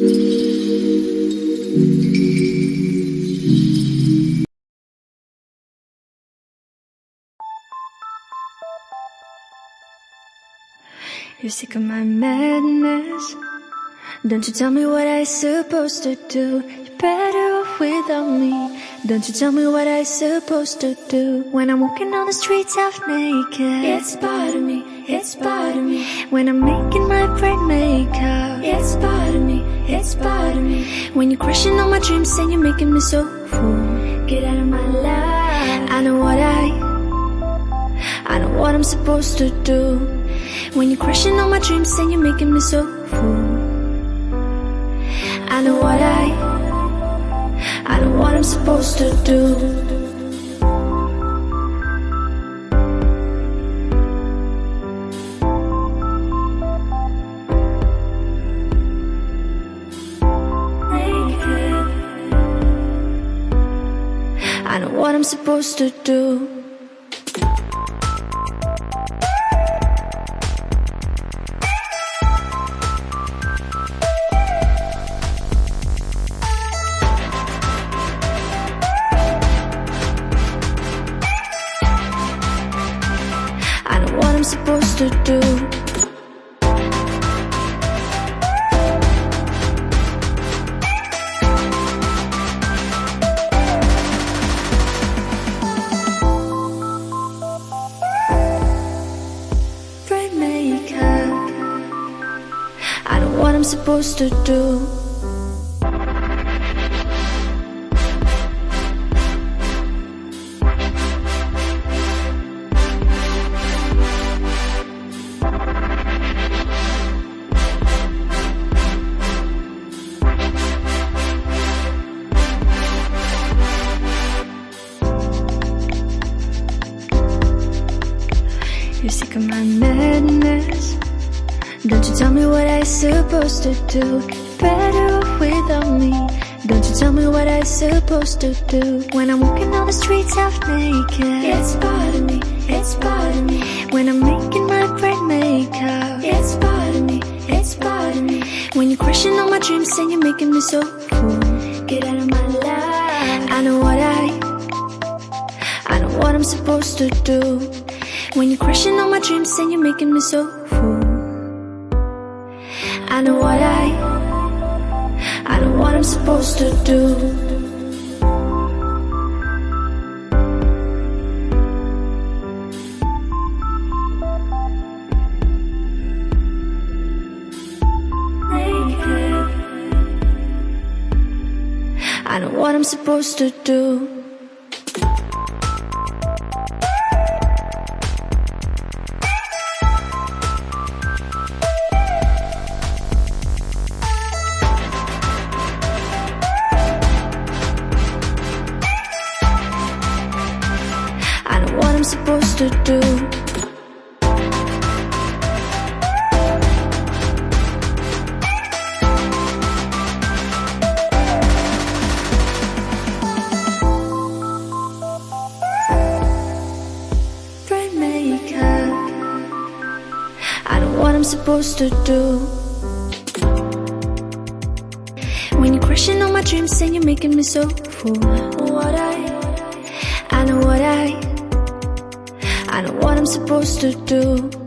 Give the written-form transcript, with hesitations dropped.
You're sick of my madness. Don't you tell me what I supposed to do. You're better off without me. Don't you tell me what I supposed to do. When I'm walking on the streets half naked, it's part of me, it's part of me. When I'm making my brain makeup, it's part of me, it's part of me. When you're crushing on my dreams and you're making me so full, get out of my life. I know what I'm supposed to do. When you're crushing on my dreams and you're making me so full, I know what I'm supposed to do. Naked. I know what I'm supposed to do. Supposed to do. Bright makeup. I know what I'm supposed to do. You're sick of my madness. Don't you tell me what I supposed to do. You're better off without me. Don't you tell me what I supposed to do. When I'm walking on the streets half naked, it's part of me, it's part of me. When I'm making my brain makeup, it's part of me, it's part of me. When you're crushing on my dreams and you're making me so full, get out of my life. I know what I'm supposed to do. When you're crushing on my dreams and you're making me so full, I know what I'm supposed to do. Naked. I know what I'm supposed to do. I'm supposed to do. Bright makeup. I know what I'm supposed to do. When you're crushing on my dreams and you're making me so full, I know what I'm supposed to do.